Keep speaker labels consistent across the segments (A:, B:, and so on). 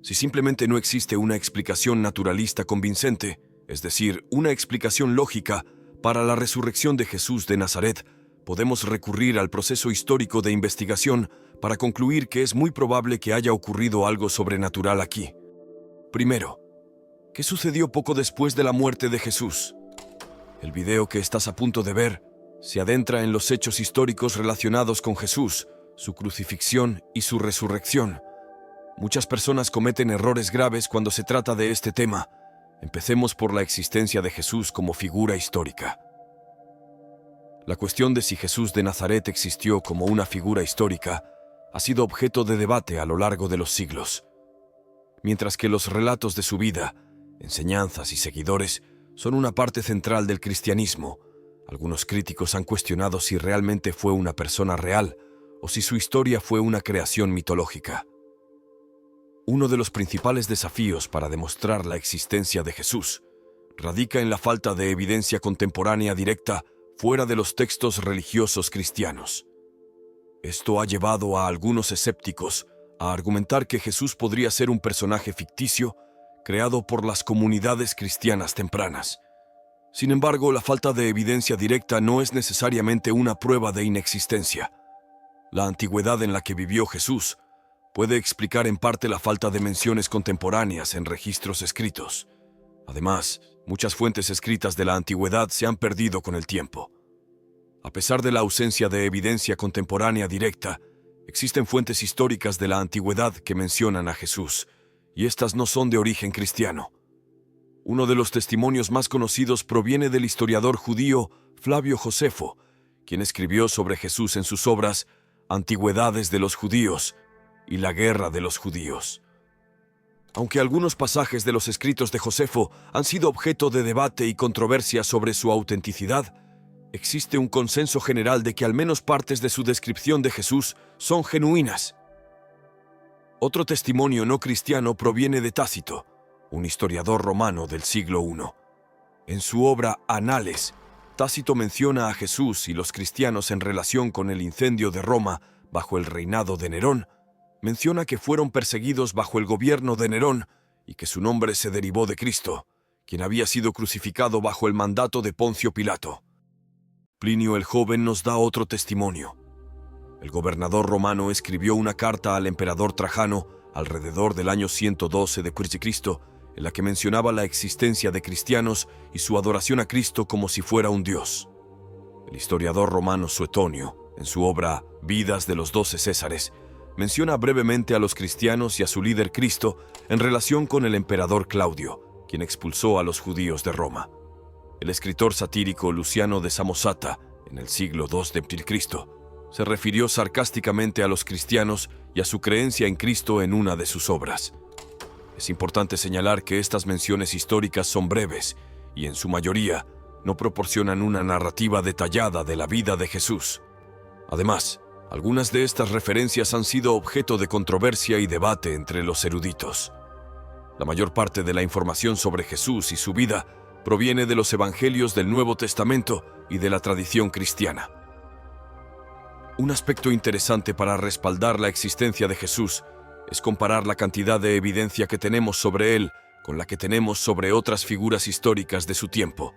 A: Si simplemente no existe una explicación naturalista convincente, es decir, una explicación lógica para la resurrección de Jesús de Nazaret, podemos recurrir al proceso histórico de investigación para concluir que es muy probable que haya ocurrido algo sobrenatural aquí. Primero, ¿qué sucedió poco después de la muerte de Jesús? El video que estás a punto de ver se adentra en los hechos históricos relacionados con Jesús, su crucifixión y su resurrección. Muchas personas cometen errores graves cuando se trata de este tema. Empecemos por la existencia de Jesús como figura histórica. La cuestión de si Jesús de Nazaret existió como una figura histórica ha sido objeto de debate a lo largo de los siglos. Mientras que los relatos de su vida, enseñanzas y seguidores son una parte central del cristianismo, algunos críticos han cuestionado si realmente fue una persona real o si su historia fue una creación mitológica. Uno de los principales desafíos para demostrar la existencia de Jesús radica en la falta de evidencia contemporánea directa fuera de los textos religiosos cristianos. Esto ha llevado a algunos escépticos a argumentar que Jesús podría ser un personaje ficticio creado por las comunidades cristianas tempranas. Sin embargo, la falta de evidencia directa no es necesariamente una prueba de inexistencia. La antigüedad en la que vivió Jesús puede explicar en parte la falta de menciones contemporáneas en registros escritos. Además, muchas fuentes escritas de la antigüedad se han perdido con el tiempo. A pesar de la ausencia de evidencia contemporánea directa, existen fuentes históricas de la antigüedad que mencionan a Jesús, y estas no son de origen cristiano. Uno de los testimonios más conocidos proviene del historiador judío Flavio Josefo, quien escribió sobre Jesús en sus obras Antigüedades de los Judíos y La Guerra de los Judíos. Aunque algunos pasajes de los escritos de Josefo han sido objeto de debate y controversia sobre su autenticidad, existe un consenso general de que al menos partes de su descripción de Jesús son genuinas. Otro testimonio no cristiano proviene de Tácito, un historiador romano del siglo I. En su obra Anales, Tácito menciona a Jesús y los cristianos en relación con el incendio de Roma bajo el reinado de Nerón. Menciona que fueron perseguidos bajo el gobierno de Nerón y que su nombre se derivó de Cristo, quien había sido crucificado bajo el mandato de Poncio Pilato. Plinio el Joven nos da otro testimonio. El gobernador romano escribió una carta al emperador Trajano alrededor del año 112 de Cristo, en la que mencionaba la existencia de cristianos y su adoración a Cristo como si fuera un dios. El historiador romano Suetonio, en su obra Vidas de los 12 Césares, menciona brevemente a los cristianos y a su líder Cristo en relación con el emperador Claudio, quien expulsó a los judíos de Roma. El escritor satírico Luciano de Samosata, en el siglo II de Cristo, se refirió sarcásticamente a los cristianos y a su creencia en Cristo en una de sus obras. Es importante señalar que estas menciones históricas son breves y, en su mayoría, no proporcionan una narrativa detallada de la vida de Jesús. Además, algunas de estas referencias han sido objeto de controversia y debate entre los eruditos. La mayor parte de la información sobre Jesús y su vida proviene de los evangelios del Nuevo Testamento y de la tradición cristiana. Un aspecto interesante para respaldar la existencia de Jesús es comparar la cantidad de evidencia que tenemos sobre él con la que tenemos sobre otras figuras históricas de su tiempo.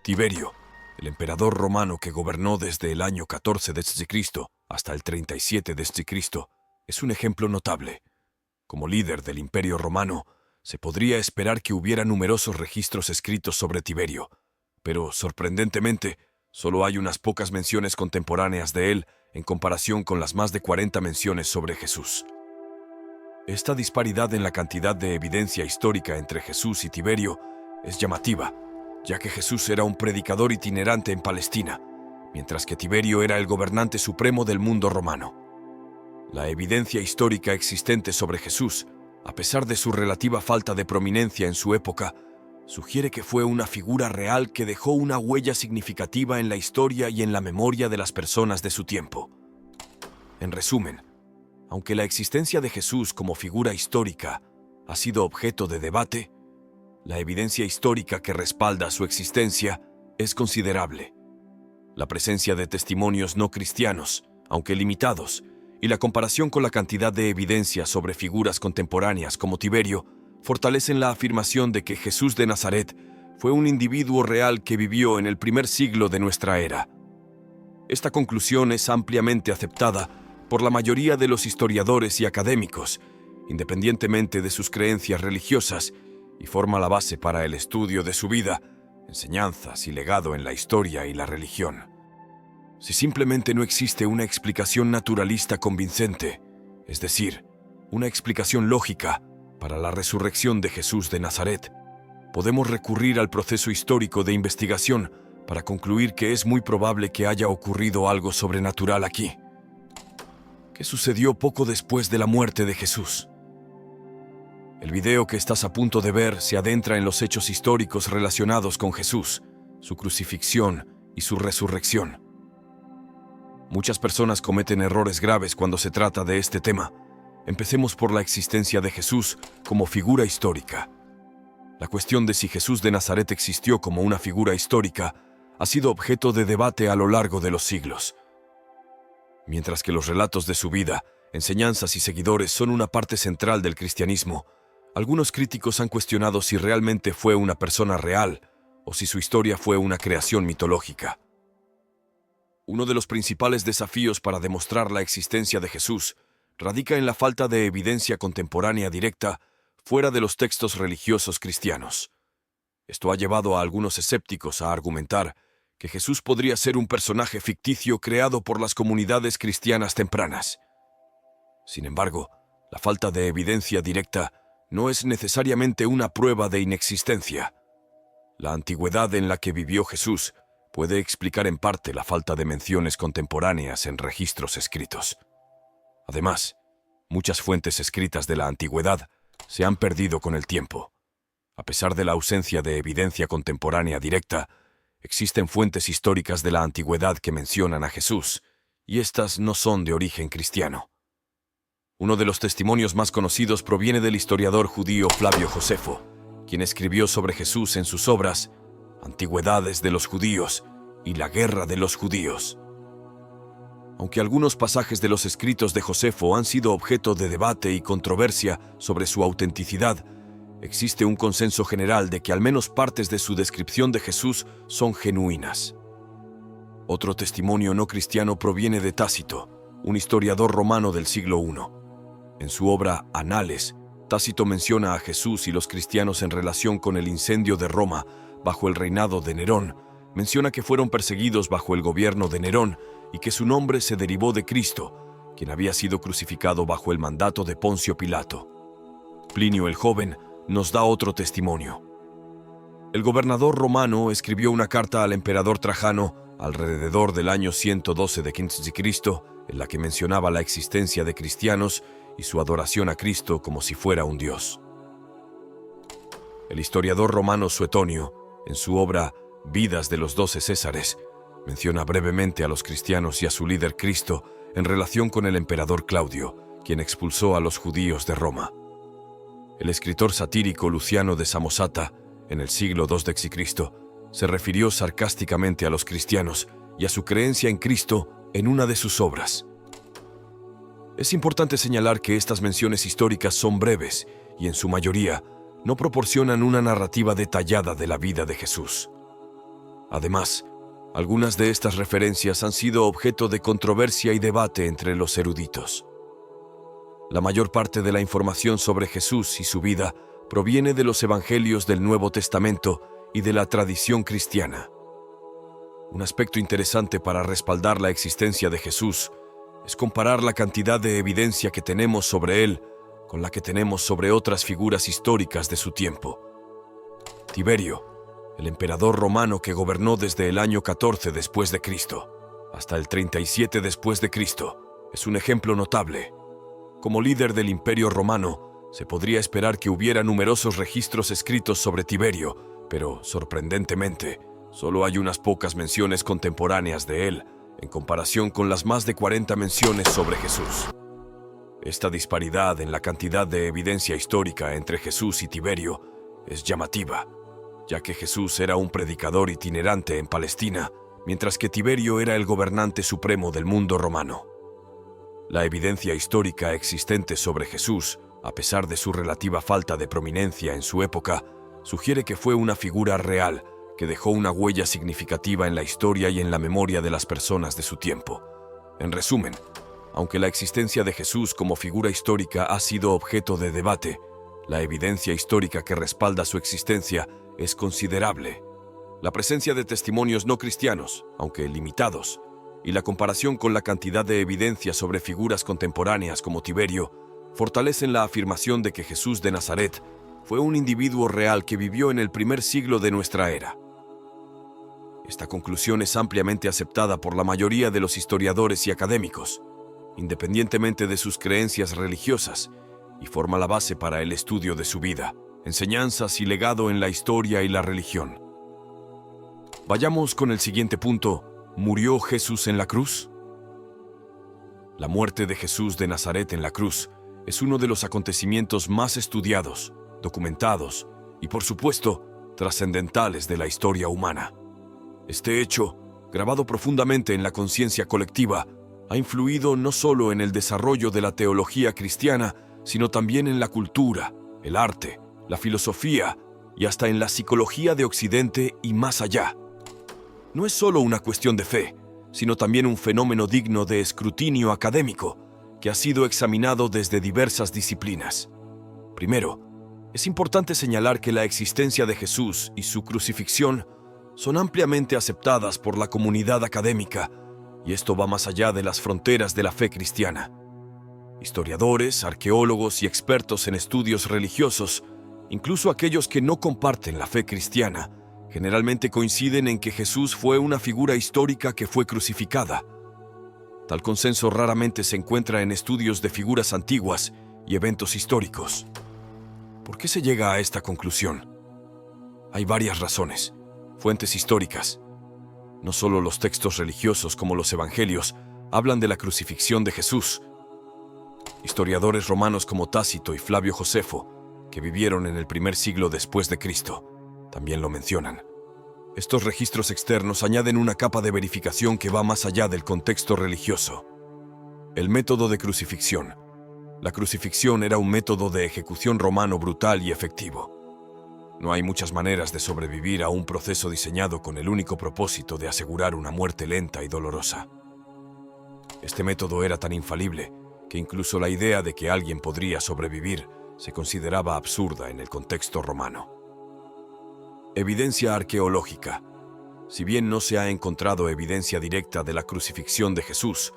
A: Tiberio, el emperador romano que gobernó desde el año 14 d.C. hasta el 37 d.C., es un ejemplo notable. Como líder del Imperio Romano, se podría esperar que hubiera numerosos registros escritos sobre Tiberio, pero, sorprendentemente, solo hay unas pocas menciones contemporáneas de él en comparación con las más de 40 menciones sobre Jesús. Esta disparidad en la cantidad de evidencia histórica entre Jesús y Tiberio es llamativa, ya que Jesús era un predicador itinerante en Palestina, mientras que Tiberio era el gobernante supremo del mundo romano. La evidencia histórica existente sobre Jesús, a pesar de su relativa falta de prominencia en su época, sugiere que fue una figura real que dejó una huella significativa en la historia y en la memoria de las personas de su tiempo. En resumen, aunque la existencia de Jesús como figura histórica ha sido objeto de debate, la evidencia histórica que respalda su existencia es considerable. La presencia de testimonios no cristianos, aunque limitados, y la comparación con la cantidad de evidencia sobre figuras contemporáneas como Tiberio fortalecen la afirmación de que Jesús de Nazaret fue un individuo real que vivió en el primer siglo de nuestra era. Esta conclusión es ampliamente aceptada por la mayoría de los historiadores y académicos, independientemente de sus creencias religiosas, y forma la base para el estudio de su vida, enseñanzas y legado en la historia y la religión. Si simplemente no existe una explicación naturalista convincente, es decir, una explicación lógica para la resurrección de Jesús de Nazaret, podemos recurrir al proceso histórico de investigación para concluir que es muy probable que haya ocurrido algo sobrenatural aquí. ¿Qué sucedió poco después de la muerte de Jesús? El video que estás a punto de ver se adentra en los hechos históricos relacionados con Jesús, su crucifixión y su resurrección. Muchas personas cometen errores graves cuando se trata de este tema. Empecemos por la existencia de Jesús como figura histórica. La cuestión de si Jesús de Nazaret existió como una figura histórica ha sido objeto de debate a lo largo de los siglos. Mientras que los relatos de su vida, enseñanzas y seguidores son una parte central del cristianismo, algunos críticos han cuestionado si realmente fue una persona real o si su historia fue una creación mitológica. Uno de los principales desafíos para demostrar la existencia de Jesús radica en la falta de evidencia contemporánea directa fuera de los textos religiosos cristianos. Esto ha llevado a algunos escépticos a argumentar que Jesús podría ser un personaje ficticio creado por las comunidades cristianas tempranas. Sin embargo, la falta de evidencia directa no es necesariamente una prueba de inexistencia. La antigüedad en la que vivió Jesús puede explicar en parte la falta de menciones contemporáneas en registros escritos. Además, muchas fuentes escritas de la antigüedad se han perdido con el tiempo. A pesar de la ausencia de evidencia contemporánea directa, existen fuentes históricas de la antigüedad que mencionan a Jesús, y estas no son de origen cristiano. Uno de los testimonios más conocidos proviene del historiador judío Flavio Josefo, quien escribió sobre Jesús en sus obras Antigüedades de los Judíos y La Guerra de los Judíos. Aunque algunos pasajes de los escritos de Josefo han sido objeto de debate y controversia sobre su autenticidad, existe un consenso general de que al menos partes de su descripción de Jesús son genuinas. Otro testimonio no cristiano proviene de Tácito, un historiador romano del siglo I. En su obra Anales, Tácito menciona a Jesús y los cristianos en relación con el incendio de Roma bajo el reinado de Nerón. Menciona que fueron perseguidos bajo el gobierno de Nerón y que su nombre se derivó de Cristo, quien había sido crucificado bajo el mandato de Poncio Pilato. Plinio el Joven nos da otro testimonio. El gobernador romano escribió una carta al emperador Trajano alrededor del año 112 de Cristo, en la que mencionaba la existencia de cristianos y su adoración a Cristo como si fuera un dios. El historiador romano Suetonio, en su obra Vidas de los 12 Césares, menciona brevemente a los cristianos y a su líder Cristo en relación con el emperador Claudio, quien expulsó a los judíos de Roma. El escritor satírico Luciano de Samosata, en el siglo II de Cristo, se refirió sarcásticamente a los cristianos y a su creencia en Cristo en una de sus obras. Es importante señalar que estas menciones históricas son breves y, en su mayoría, no proporcionan una narrativa detallada de la vida de Jesús. Además, algunas de estas referencias han sido objeto de controversia y debate entre los eruditos. La mayor parte de la información sobre Jesús y su vida proviene de los evangelios del Nuevo Testamento y de la tradición cristiana. Un aspecto interesante para respaldar la existencia de Jesús es comparar la cantidad de evidencia que tenemos sobre él con la que tenemos sobre otras figuras históricas de su tiempo. Tiberio, el emperador romano que gobernó desde el año 14 después de Cristo hasta el 37 después de Cristo, es un ejemplo notable. Como líder del Imperio Romano, se podría esperar que hubiera numerosos registros escritos sobre Tiberio, pero, sorprendentemente, solo hay unas pocas menciones contemporáneas de él, en comparación con las más de 40 menciones sobre Jesús. Esta disparidad en la cantidad de evidencia histórica entre Jesús y Tiberio es llamativa, ya que Jesús era un predicador itinerante en Palestina, mientras que Tiberio era el gobernante supremo del mundo romano. La evidencia histórica existente sobre Jesús, a pesar de su relativa falta de prominencia en su época, sugiere que fue una figura real que dejó una huella significativa en la historia y en la memoria de las personas de su tiempo. En resumen, aunque la existencia de Jesús como figura histórica ha sido objeto de debate, la evidencia histórica que respalda su existencia es considerable. La presencia de testimonios no cristianos, aunque limitados, y la comparación con la cantidad de evidencia sobre figuras contemporáneas como Tiberio, fortalecen la afirmación de que Jesús de Nazaret fue un individuo real que vivió en el primer siglo de nuestra era. Esta conclusión es ampliamente aceptada por la mayoría de los historiadores y académicos, independientemente de sus creencias religiosas, y forma la base para el estudio de su vida, enseñanzas y legado en la historia y la religión. Vayamos con el siguiente punto. ¿Murió Jesús en la cruz? La muerte de Jesús de Nazaret en la cruz es uno de los acontecimientos más estudiados, documentados y, por supuesto, trascendentales de la historia humana. Este hecho, grabado profundamente en la conciencia colectiva, ha influido no solo en el desarrollo de la teología cristiana, sino también en la cultura, el arte, la filosofía y hasta en la psicología de Occidente y más allá. No es solo una cuestión de fe, sino también un fenómeno digno de escrutinio académico que ha sido examinado desde diversas disciplinas. Primero, es importante señalar que la existencia de Jesús y su crucifixión son ampliamente aceptadas por la comunidad académica, y esto va más allá de las fronteras de la fe cristiana. Historiadores, arqueólogos y expertos en estudios religiosos, incluso aquellos que no comparten la fe cristiana, generalmente coinciden en que Jesús fue una figura histórica que fue crucificada. Tal consenso raramente se encuentra en estudios de figuras antiguas y eventos históricos. ¿Por qué se llega a esta conclusión? Hay varias razones. Fuentes históricas. No solo los textos religiosos como los evangelios hablan de la crucifixión de Jesús. Historiadores romanos como Tácito y Flavio Josefo, que vivieron en el primer siglo después de Cristo, también lo mencionan. Estos registros externos añaden una capa de verificación que va más allá del contexto religioso. El método de crucifixión. La crucifixión era un método de ejecución romano brutal y efectivo. No hay muchas maneras de sobrevivir a un proceso diseñado con el único propósito de asegurar una muerte lenta y dolorosa. Este método era tan infalible que incluso la idea de que alguien podría sobrevivir se consideraba absurda en el contexto romano. Evidencia arqueológica. Si bien no se ha encontrado evidencia directa de la crucifixión de Jesús,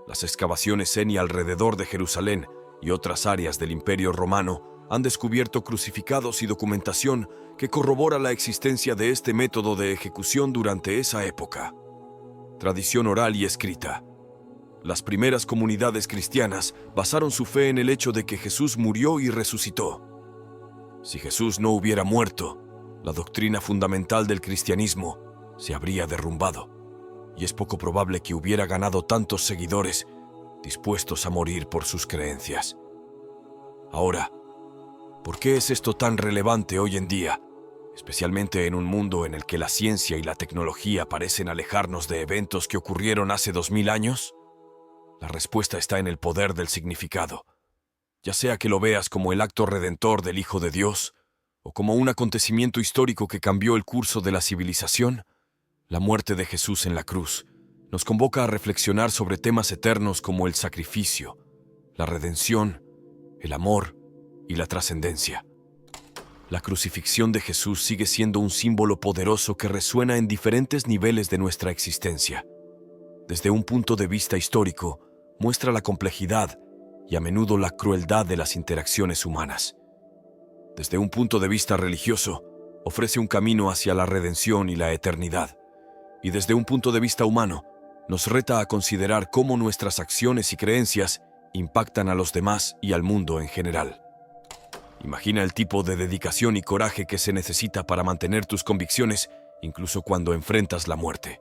A: las excavaciones en y alrededor de Jerusalén y otras áreas del Imperio Romano han descubierto crucificados y documentación que corrobora la existencia de este método de ejecución durante esa época. Tradición oral y escrita. Las primeras comunidades cristianas basaron su fe en el hecho de que Jesús murió y resucitó. Si Jesús no hubiera muerto, la doctrina fundamental del cristianismo se habría derrumbado, y es poco probable que hubiera ganado tantos seguidores dispuestos a morir por sus creencias. Ahora, ¿por qué es esto tan relevante hoy en día, especialmente en un mundo en el que la ciencia y la tecnología parecen alejarnos de eventos que ocurrieron hace 2000 años? La respuesta está en el poder del significado. Ya sea que lo veas como el acto redentor del Hijo de Dios, o como un acontecimiento histórico que cambió el curso de la civilización, la muerte de Jesús en la cruz nos convoca a reflexionar sobre temas eternos como el sacrificio, la redención, el amor y la trascendencia. La crucifixión de Jesús sigue siendo un símbolo poderoso que resuena en diferentes niveles de nuestra existencia. Desde un punto de vista histórico, muestra la complejidad y a menudo la crueldad de las interacciones humanas. Desde un punto de vista religioso, ofrece un camino hacia la redención y la eternidad. Y desde un punto de vista humano, nos reta a considerar cómo nuestras acciones y creencias impactan a los demás y al mundo en general. Imagina el tipo de dedicación y coraje que se necesita para mantener tus convicciones, incluso cuando enfrentas la muerte.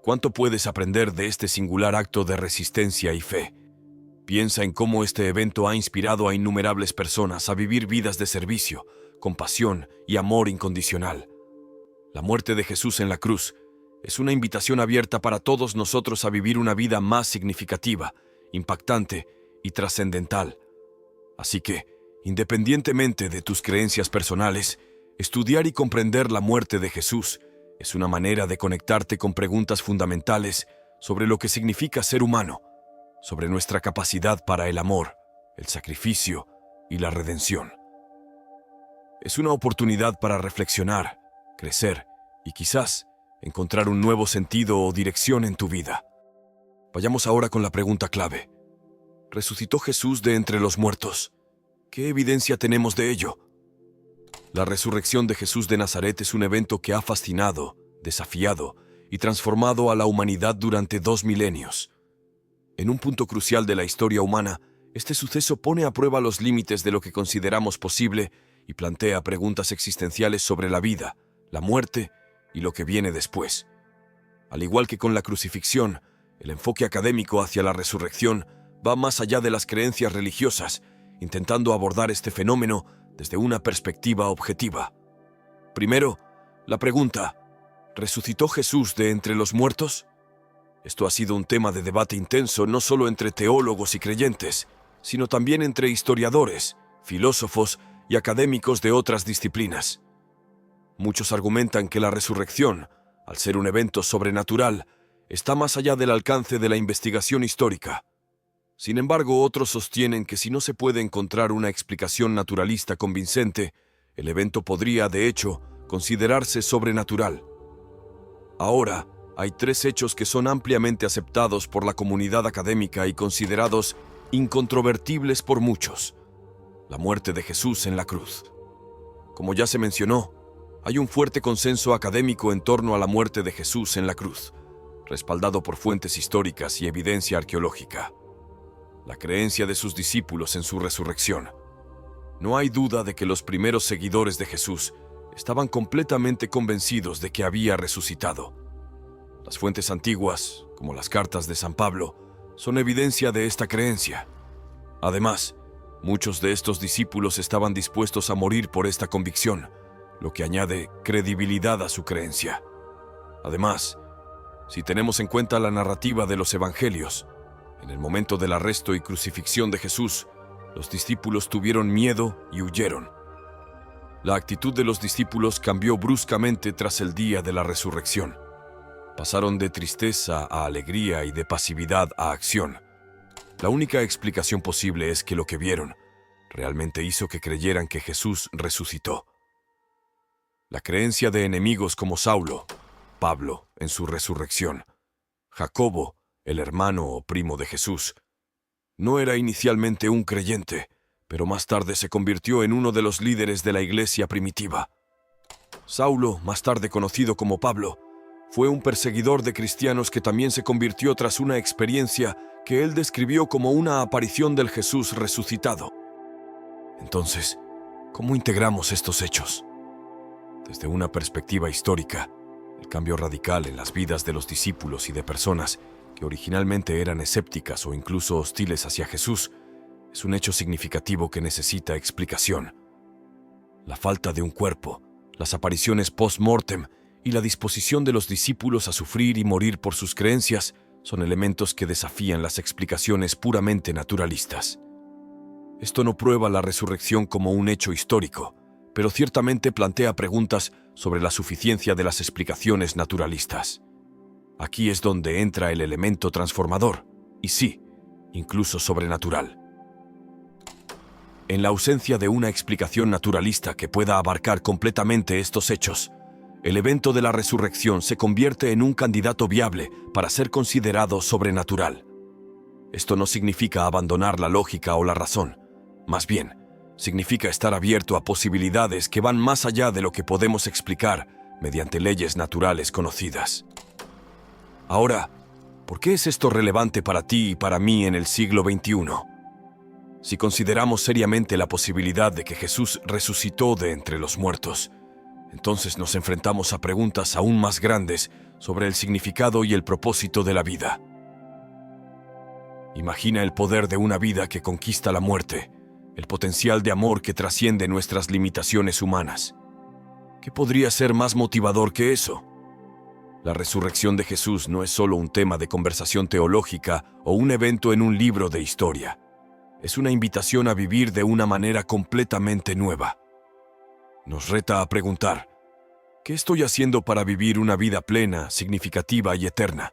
A: ¿Cuánto puedes aprender de este singular acto de resistencia y fe? Piensa en cómo este evento ha inspirado a innumerables personas a vivir vidas de servicio, compasión y amor incondicional. La muerte de Jesús en la cruz es una invitación abierta para todos nosotros a vivir una vida más significativa impactante y trascendental. Así que, independientemente de tus creencias personales, estudiar y comprender la muerte de Jesús es una manera de conectarte con preguntas fundamentales sobre lo que significa ser humano, sobre nuestra capacidad para el amor, el sacrificio y la redención. Es una oportunidad para reflexionar, crecer y quizás encontrar un nuevo sentido o dirección en tu vida. Vayamos ahora con la pregunta clave. ¿Resucitó Jesús de entre los muertos? ¿Qué evidencia tenemos de ello? La resurrección de Jesús de Nazaret es un evento que ha fascinado, desafiado y transformado a la humanidad durante 2 milenios. En un punto crucial de la historia humana, este suceso pone a prueba los límites de lo que consideramos posible y plantea preguntas existenciales sobre la vida, la muerte y lo que viene después. Al igual que con la crucifixión, el enfoque académico hacia la resurrección va más allá de las creencias religiosas, intentando abordar este fenómeno desde una perspectiva objetiva. Primero, la pregunta: ¿resucitó Jesús de entre los muertos? Esto ha sido un tema de debate intenso no solo entre teólogos y creyentes, sino también entre historiadores, filósofos y académicos de otras disciplinas. Muchos argumentan que la resurrección, al ser un evento sobrenatural, está más allá del alcance de la investigación histórica. Sin embargo, otros sostienen que si no se puede encontrar una explicación naturalista convincente, el evento podría, de hecho, considerarse sobrenatural. Ahora, hay 3 hechos que son ampliamente aceptados por la comunidad académica y considerados incontrovertibles por muchos. La muerte de Jesús en la cruz. Como ya se mencionó, hay un fuerte consenso académico en torno a la muerte de Jesús en la cruz, respaldado por fuentes históricas y evidencia arqueológica. La creencia de sus discípulos en su resurrección. No hay duda de que los primeros seguidores de Jesús estaban completamente convencidos de que había resucitado. Las fuentes antiguas, como las cartas de San Pablo, son evidencia de esta creencia. Además, muchos de estos discípulos estaban dispuestos a morir por esta convicción, lo que añade credibilidad a su creencia. Además, si tenemos en cuenta la narrativa de los evangelios, en el momento del arresto y crucifixión de Jesús, los discípulos tuvieron miedo y huyeron. La actitud de los discípulos cambió bruscamente tras el día de la resurrección. Pasaron de tristeza a alegría y de pasividad a acción. La única explicación posible es que lo que vieron realmente hizo que creyeran que Jesús resucitó. La creencia de enemigos como Saulo, Pablo en su resurrección, Jacobo, el hermano o primo de Jesús, no era inicialmente un creyente, pero más tarde se convirtió en uno de los líderes de la iglesia primitiva. Saulo, más tarde conocido como Pablo, fue un perseguidor de cristianos que también se convirtió tras una experiencia que él describió como una aparición del Jesús resucitado. Entonces, ¿cómo integramos estos hechos? Desde una perspectiva histórica, el cambio radical en las vidas de los discípulos y de personas que originalmente eran escépticas o incluso hostiles hacia Jesús es un hecho significativo que necesita explicación. La falta de un cuerpo, las apariciones post-mortem y la disposición de los discípulos a sufrir y morir por sus creencias son elementos que desafían las explicaciones puramente naturalistas. Esto no prueba la resurrección como un hecho histórico, pero ciertamente plantea preguntas sobre la suficiencia de las explicaciones naturalistas. Aquí es donde entra el elemento transformador, y sí, incluso sobrenatural. En la ausencia de una explicación naturalista que pueda abarcar completamente estos hechos, el evento de la resurrección se convierte en un candidato viable para ser considerado sobrenatural. Esto no significa abandonar la lógica o la razón, más bien, significa estar abierto a posibilidades que van más allá de lo que podemos explicar mediante leyes naturales conocidas. Ahora, ¿por qué es esto relevante para ti y para mí en el siglo XXI? Si consideramos seriamente la posibilidad de que Jesús resucitó de entre los muertos, entonces nos enfrentamos a preguntas aún más grandes sobre el significado y el propósito de la vida. Imagina el poder de una vida que conquista la muerte, el potencial de amor que trasciende nuestras limitaciones humanas. ¿Qué podría ser más motivador que eso? La resurrección de Jesús no es solo un tema de conversación teológica o un evento en un libro de historia. Es una invitación a vivir de una manera completamente nueva. Nos reta a preguntar, ¿qué estoy haciendo para vivir una vida plena, significativa y eterna?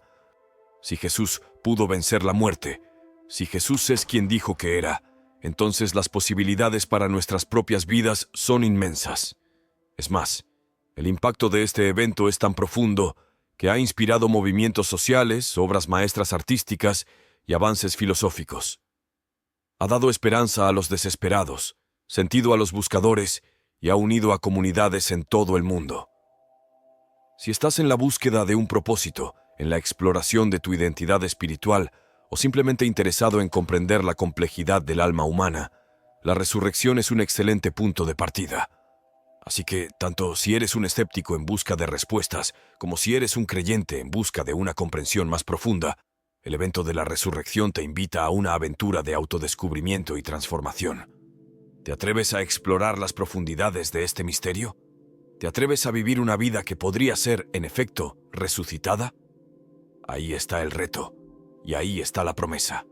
A: Si Jesús pudo vencer la muerte, si Jesús es quien dijo que era, entonces las posibilidades para nuestras propias vidas son inmensas. Es más, el impacto de este evento es tan profundo que ha inspirado movimientos sociales, obras maestras artísticas y avances filosóficos. Ha dado esperanza a los desesperados, sentido a los buscadores y ha unido a comunidades en todo el mundo. Si estás en la búsqueda de un propósito, en la exploración de tu identidad espiritual o simplemente interesado en comprender la complejidad del alma humana, la resurrección es un excelente punto de partida. Así que, tanto si eres un escéptico en busca de respuestas, como si eres un creyente en busca de una comprensión más profunda, el evento de la resurrección te invita a una aventura de autodescubrimiento y transformación. ¿Te atreves a explorar las profundidades de este misterio? ¿Te atreves a vivir una vida que podría ser, en efecto, resucitada? Ahí está el reto, y ahí está la promesa.